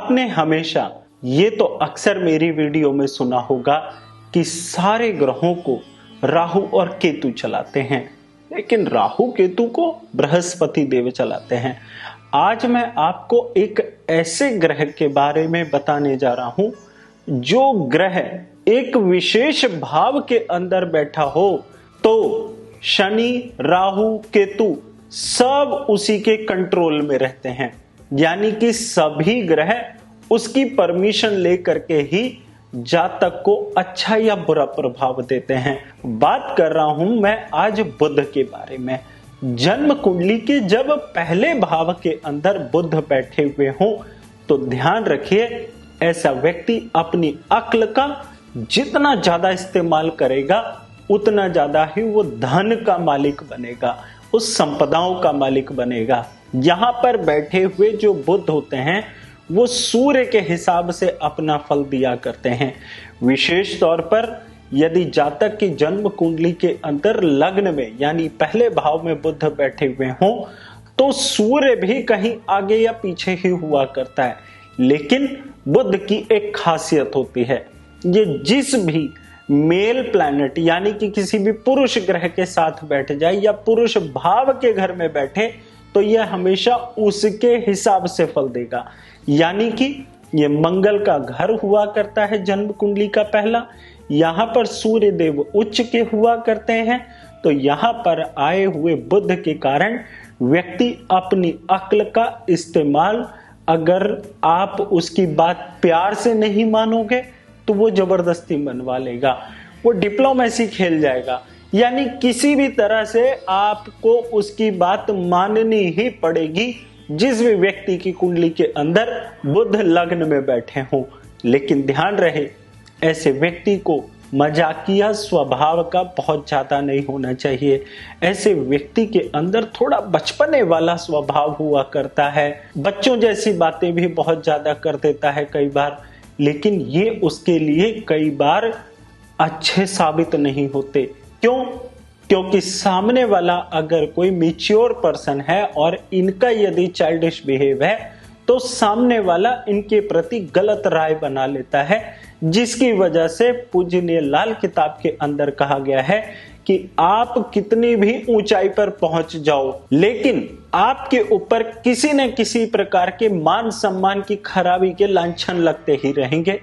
आपने हमेशा ये तो अक्सर मेरी वीडियो में सुना होगा कि सारे ग्रहों को राहु और केतु चलाते हैं, लेकिन राहु केतु को बृहस्पति देव चलाते हैं। आज मैं आपको एक ऐसे ग्रह के बारे में बताने जा रहा हूं जो ग्रह एक विशेष भाव के अंदर बैठा हो तो शनि, राहु, केतु सब उसी के कंट्रोल में रहते हैं, यानी कि सभी ग्रह उसकी परमिशन लेकर के ही जातक को अच्छा या बुरा प्रभाव देते हैं। बात कर रहा हूं मैं आज बुध के बारे में। जन्म कुंडली के जब पहले भाव के अंदर बुध बैठे हुए हों तो ध्यान रखिए, ऐसा व्यक्ति अपनी अक्ल का जितना ज्यादा इस्तेमाल करेगा उतना ज्यादा ही वो धन का मालिक बनेगा, उस संपदाओं का मालिक बनेगा। यहां पर बैठे हुए जो बुध होते हैं वो सूर्य के हिसाब से अपना फल दिया करते हैं। विशेष तौर पर यदि जातक की जन्म कुंडली के अंदर लग्न में यानी पहले भाव में बुध बैठे हुए हों तो सूर्य भी कहीं आगे या पीछे ही हुआ करता है, लेकिन बुध की एक खासियत होती है, ये जिस भी मेल प्लैनेट यानी कि किसी भी पुरुष ग्रह के साथ बैठ जाए या पुरुष भाव के घर में बैठे तो यह हमेशा उसके हिसाब से फल देगा। यानी कि ये मंगल का घर हुआ करता है जन्म कुंडली का पहला, यहां पर सूर्य देव उच्च के हुआ करते हैं, तो यहां पर आए हुए बुध के कारण व्यक्ति अपनी अक्ल का इस्तेमाल, अगर आप उसकी बात प्यार से नहीं मानोगे तो वो जबरदस्ती मनवा लेगा, वो डिप्लोमेसी खेल जाएगा, यानी किसी भी तरह से आपको उसकी बात माननी ही पड़ेगी जिस भी व्यक्ति की कुंडली के अंदर बुध लग्न में बैठे हों। लेकिन ध्यान रहे, ऐसे व्यक्ति को मजाकिया स्वभाव का बहुत ज्यादा नहीं होना चाहिए। ऐसे व्यक्ति के अंदर थोड़ा बचपने वाला स्वभाव हुआ करता है, बच्चों जैसी बातें भी बहुत ज्यादा कर देता है कई बार, लेकिन ये उसके लिए कई बार अच्छे साबित नहीं होते। क्यों? क्योंकि सामने वाला अगर कोई मैच्योर पर्सन है और इनका यदि चाइल्डिश बिहेव है तो सामने वाला इनके प्रति गलत राय बना लेता है, जिसकी वजह से पूजनीय लाल किताब के अंदर कहा गया है कि आप कितनी भी ऊंचाई पर पहुंच जाओ लेकिन आपके ऊपर किसी न किसी प्रकार के मान सम्मान की खराबी के लांछन लगते ही रहेंगे,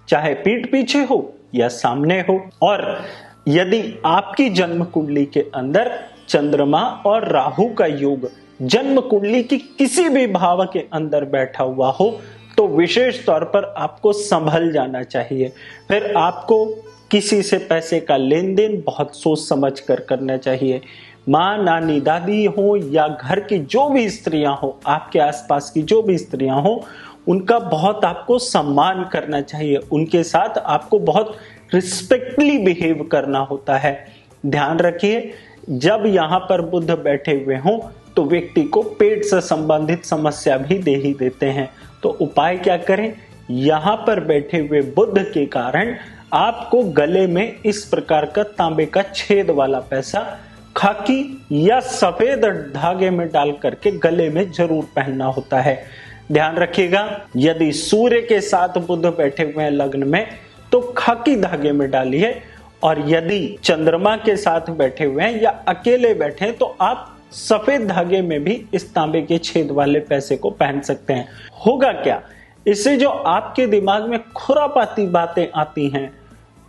चाहे पीठ पीछे हो या सामने हो। और यदि आपकी जन्म कुंडली के अंदर चंद्रमा और राहु का योग जन्म कुंडली की किसी भी भाव के अंदर बैठा हुआ हो तो विशेष तौर पर आपको संभल जाना चाहिए। फिर आपको किसी से पैसे का लेन देन बहुत सोच समझ कर करना चाहिए। माँ, नानी, दादी हो या घर की जो भी स्त्रियां हो, आपके आसपास की जो भी स्त्रियां हो, उनका बहुत आपको सम्मान करना चाहिए, उनके साथ आपको बहुत रिस्पेक्टफुली बिहेव करना होता है। ध्यान रखिए, जब यहाँ पर बुध बैठे हुए हों तो व्यक्ति को पेट से संबंधित समस्या भी दे ही देते हैं। तो उपाय क्या करें? यहाँ पर बैठे हुए बुध के कारण आपको गले में इस प्रकार का तांबे का छेद वाला पैसा खाकी या सफेद धागे में डाल करके गले में जरूर पहनना होता है। ध्यान रखिएगा, यदि सूर्य के साथ बुध बैठे हुए हैं लग्न में तो खाकी धागे में डालिए, और यदि चंद्रमा के साथ बैठे हुए हैं या अकेले बैठे हैं तो आप सफेद धागे में भी इस तांबे के छेद वाले पैसे को पहन सकते हैं। होगा क्या? इससे जो आपके दिमाग में खुरापाती बातें आती हैं,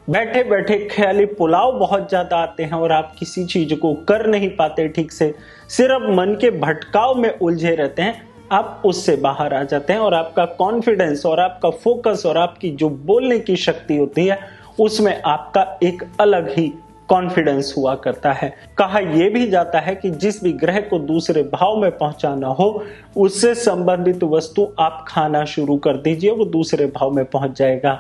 बैठे बैठे ख्याली पुलाव बहुत ज्यादा आते हैं और आप किसी चीज को कर नहीं पाते ठीक से, सिर्फ मन के भटकाव में उलझे रहते हैं, आप उससे बाहर आ जाते हैं और आपका कॉन्फिडेंस और आपका फोकस और आपकी जो बोलने की शक्ति होती है उसमें आपका एक अलग ही कॉन्फिडेंस हुआ करता है। कहा यह भी जाता है कि जिस भी ग्रह को दूसरे भाव में पहुंचाना हो उससे संबंधित वस्तु आप खाना शुरू कर दीजिए, वो दूसरे भाव में पहुंच जाएगा।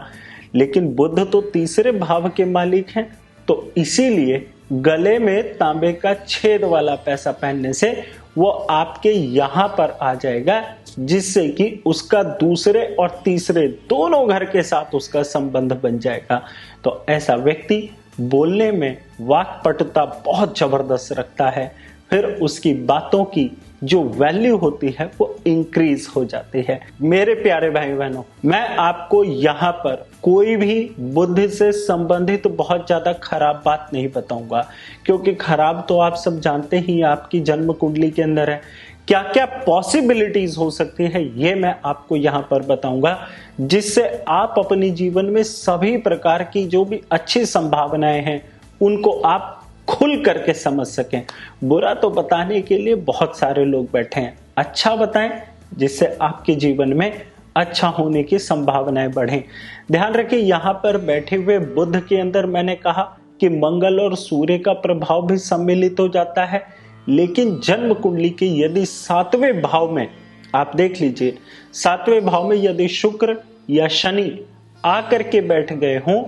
लेकिन बुध तो तीसरे भाव के मालिक हैं, तो इसीलिए गले में तांबे का छेद वाला पैसा पहनने से वो आपके यहां पर आ जाएगा, जिससे कि उसका दूसरे और तीसरे दोनों घर के साथ उसका संबंध बन जाएगा। तो ऐसा व्यक्ति बोलने में वाक्पटुता बहुत जबरदस्त रखता है, फिर उसकी बातों की जो वैल्यू होती है वो इंक्रीज हो जाती है। मेरे प्यारे भाई बहनों, मैं आपको यहाँ पर कोई भी बुद्धि से संबंधित बहुत ज्यादा खराब बात नहीं बताऊंगा, क्योंकि खराब तो आप सब जानते ही आपकी जन्म कुंडली के अंदर है। क्या क्या पॉसिबिलिटीज हो सकती है ये मैं आपको यहाँ पर बताऊंगा, जिससे आप अपने जीवन में सभी प्रकार की जो भी अच्छी संभावनाएं हैं उनको आप खुल करके समझ सकें। बुरा तो बताने के लिए बहुत सारे लोग बैठे हैं, अच्छा बताएं जिससे आपके जीवन में अच्छा होने की संभावनाएं बढ़ें। ध्यान रखिए, यहाँ पर बैठे हुए बुध के अंदर मैंने कहा कि मंगल और सूर्य का प्रभाव भी सम्मिलित हो जाता है, लेकिन जन्म कुंडली के यदि 7वें भाव में आप देख लीजिए, 7वें भाव में यदि शुक्र या शनि आकर के बैठ गए हों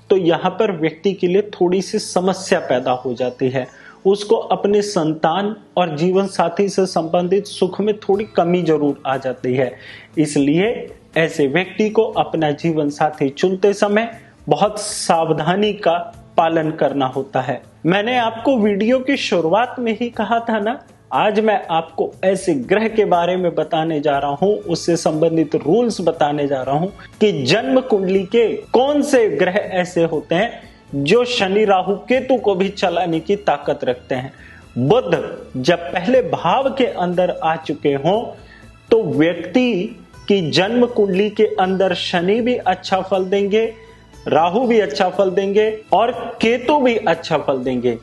तो यहाँ पर व्यक्ति के लिए थोड़ी सी समस्या पैदा हो जाती है। उसको अपने संतान और जीवन साथी से संबंधित सुख में थोड़ी कमी जरूर आ जाती है। इसलिए ऐसे व्यक्ति को अपना जीवन साथी चुनते समय बहुत सावधानी का पालन करना होता है। मैंने आपको वीडियो की शुरुआत में ही कहा था ना, आज मैं आपको ऐसे ग्रह के बारे में बताने जा रहा हूं, उससे संबंधित रूल्स बताने जा रहा हूं कि जन्म कुंडली के कौन से ग्रह ऐसे होते हैं जो शनि राहु केतु को भी चलाने की ताकत रखते हैं। बुध जब पहले भाव के अंदर आ चुके हों तो व्यक्ति की जन्म कुंडली के अंदर शनि भी अच्छा फल देंगे, राहु भी अच्छा फल देंगे और केतु भी अच्छा फल देंगे।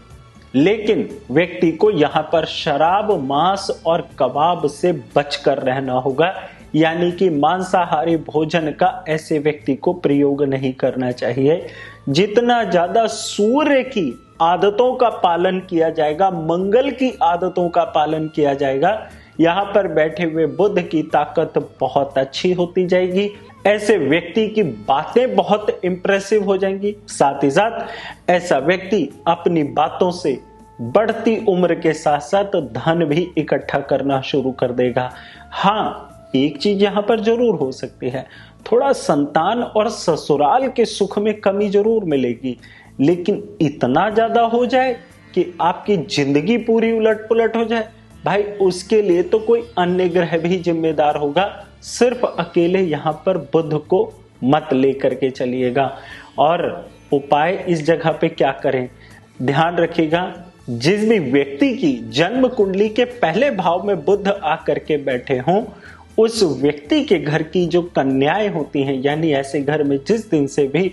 लेकिन व्यक्ति को यहाँ पर शराब, मांस और कबाब से बचकर रहना होगा, यानी कि मांसाहारी भोजन का ऐसे व्यक्ति को प्रयोग नहीं करना चाहिए। जितना ज्यादा सूर्य की आदतों का पालन किया जाएगा, मंगल की आदतों का पालन किया जाएगा, यहाँ पर बैठे हुए बुध की ताकत बहुत अच्छी होती जाएगी। ऐसे व्यक्ति की बातें बहुत इंप्रेसिव हो जाएंगी। साथ ही साथ ऐसा व्यक्ति अपनी बातों से बढ़ती उम्र के साथ साथ धन भी इकट्ठा करना शुरू कर देगा। हाँ, एक चीज यहाँ पर जरूर हो सकती है, थोड़ा संतान और ससुराल के सुख में कमी जरूर मिलेगी, लेकिन इतना ज्यादा हो जाए कि आपकी जिंदगी पूरी उलट पुलट हो जाए, भाई उसके लिए तो कोई अन्य ग्रह भी जिम्मेदार होगा। सिर्फ अकेले यहाँ पर बुध को मत लेकर के चलिएगा। और उपाय इस जगह पे क्या करें, ध्यान रखिएगा, जिस भी व्यक्ति की जन्म कुंडली के पहले भाव में बुध आकर के बैठे हों, उस व्यक्ति के घर की जो कन्याएं होती हैं, यानी ऐसे घर में जिस दिन से भी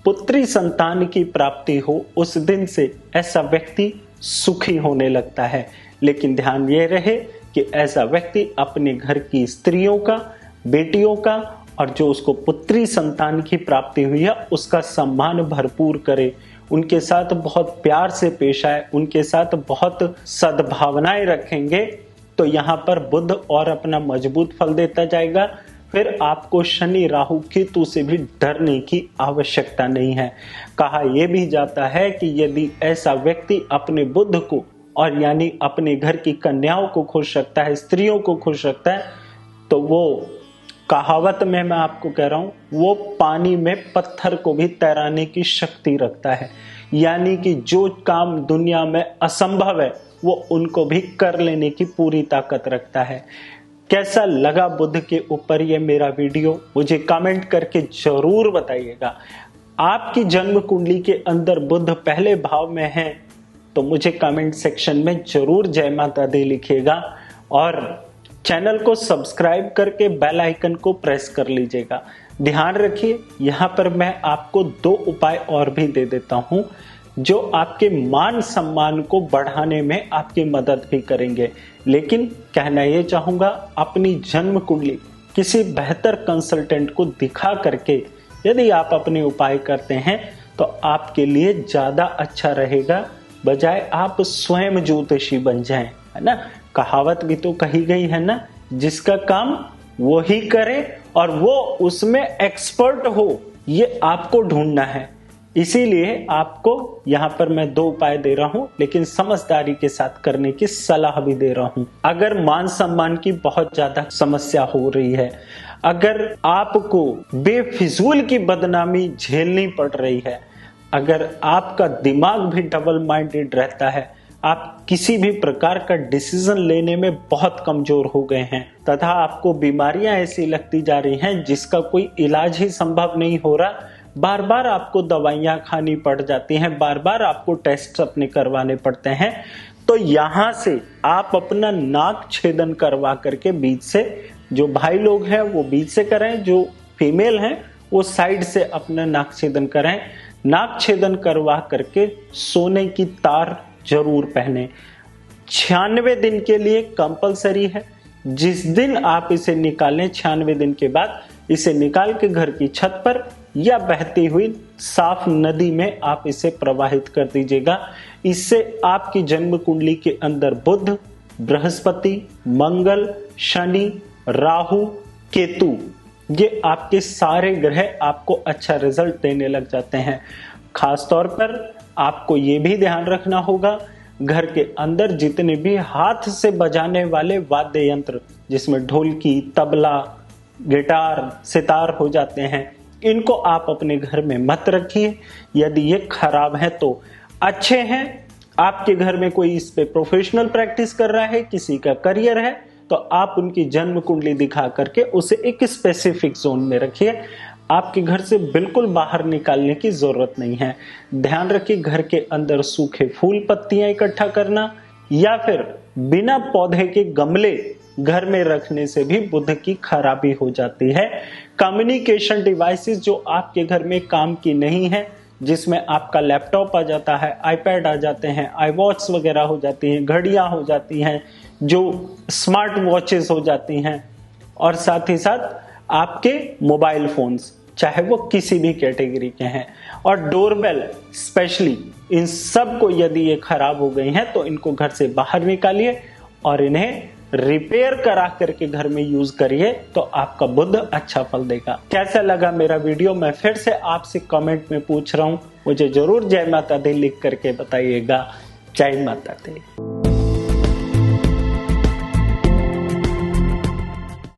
पुत्री संतान की प्राप्ति हो, उस दिन से ऐसा व्यक्ति सुखी होने लगता है। लेकिन ध्यान ये रहे कि ऐसा व्यक्ति अपने घर की स्त्रियों का, बेटियों का और जो उसको पुत्री संतान की प्राप्ति हुई है उसका सम्मान भरपूर करे, उनके साथ बहुत प्यार से पेश आए, उनके साथ बहुत सद्भावनाएं रखेंगे तो यहाँ पर बुध और अपना मजबूत फल देता जाएगा। फिर आपको शनि राहु केतु से भी डरने की आवश्यकता नहीं है। कहा यह भी जाता है कि यदि ऐसा व्यक्ति अपने बुध को और यानी अपने घर की कन्याओं को खुश रखता है, स्त्रियों को खुश रखता है, तो वो कहावत में मैं आपको कह रहा हूं, वो पानी में पत्थर को भी तैराने की शक्ति रखता है। यानी कि जो काम दुनिया में असंभव है वो उनको भी कर लेने की पूरी ताकत रखता है। कैसा लगा बुध के ऊपर ये मेरा वीडियो, मुझे कमेंट करके जरूर बताइएगा। आपकी जन्म कुंडली के अंदर बुध पहले भाव में है तो मुझे कमेंट सेक्शन में जरूर जय माता दी लिखिएगा और चैनल को सब्सक्राइब करके बेल आइकन को प्रेस कर लीजिएगा। ध्यान रखिए, यहाँ पर मैं आपको 2 उपाय और भी दे देता हूँ जो आपके मान सम्मान को बढ़ाने में आपकी मदद भी करेंगे। लेकिन कहना ये चाहूंगा, अपनी जन्म कुंडली किसी बेहतर कंसल्टेंट को दिखा करके यदि आप अपने उपाय करते हैं तो आपके लिए ज्यादा अच्छा रहेगा, बजाय आप स्वयं ज्योतिषी बन जाएं, है ना। कहावत भी तो कही गई है ना, जिसका काम वो ही करे और वो उसमें एक्सपर्ट हो, ये आपको ढूंढना है। इसीलिए आपको यहाँ पर मैं 2 उपाय दे रहा हूँ, लेकिन समझदारी के साथ करने की सलाह भी दे रहा हूँ। अगर मान सम्मान की बहुत ज्यादा समस्या हो रही है, अगर आपको बेफिजूल की बदनामी झेलनी पड़ रही है, अगर आपका दिमाग भी डबल माइंडेड रहता है, आप किसी भी प्रकार का डिसीजन लेने में बहुत कमजोर हो गए हैं तथा आपको बीमारियां ऐसी लगती जा रही हैं जिसका कोई इलाज ही संभव नहीं हो रहा। बार बार आपको दवाइयां खानी पड़ जाती हैं, बार बार आपको टेस्ट अपने करवाने पड़ते हैं। तो यहां से आप अपना नाक छेदन करवा करके बीच से, जो भाई लोग हैं वो बीच से करें, जो फीमेल हैं वो साइड से अपना नाक छेदन करें। नाक छेदन करवा करके सोने की तार जरूर पहने। 96 दिन के लिए कंपलसरी है। जिस दिन आप इसे निकालें 96 दिन के बाद इसे निकाल के घर की छत पर या बहती हुई साफ नदी में आप इसे प्रवाहित कर दीजिएगा। इससे आपकी जन्म कुंडली के अंदर बुध, बृहस्पति, मंगल, शनि, राहु, केतु, ये आपके सारे ग्रह आपको अच्छा रिजल्ट देने लग जाते हैं। खास तौर पर आपको ये भी ध्यान रखना होगा, घर के अंदर जितने भी हाथ से बजाने वाले वाद्य यंत्र, जिसमें ढोलकी, तबला, गिटार, सितार हो जाते हैं, इनको आप अपने घर में मत रखिए। यदि ये खराब है तो अच्छे हैं, आपके घर में कोई इस पे प्रोफेशनल प्रैक्टिस कर रहा है, किसी का करियर है, तो आप उनकी जन्म कुंडली दिखा करके उसे एक स्पेसिफिक जोन में रखिए। आपके घर से बिल्कुल बाहर निकालने की जरूरत नहीं है। ध्यान रखिए, घर के अंदर सूखे फूल पत्तियां इकट्ठा करना या फिर बिना पौधे के गमले घर में रखने से भी बुध की खराबी हो जाती है। कम्युनिकेशन डिवाइसेस जो आपके घर में काम की नहीं है, जिसमें आपका लैपटॉप आ जाता है, आईपैड आ जाते हैं, आई वॉच वगैरह हो जाती हैं, घड़ियां हो जाती हैं, जो स्मार्ट वॉचेस हो जाती हैं, और साथ ही साथ आपके मोबाइल फोन्स, चाहे वो किसी भी कैटेगरी के हैं, और डोरबेल स्पेशली, इन सब को यदि ये खराब हो गई हैं तो इनको घर से बाहर निकालिए और इन्हें रिपेयर करा करके घर में यूज करिए, तो आपका बुध अच्छा फल देगा। कैसा लगा मेरा वीडियो, मैं फिर से आपसे कमेंट में पूछ रहा हूं, मुझे जरूर जय माता दी लिख करके बताइएगा। जय माता दी।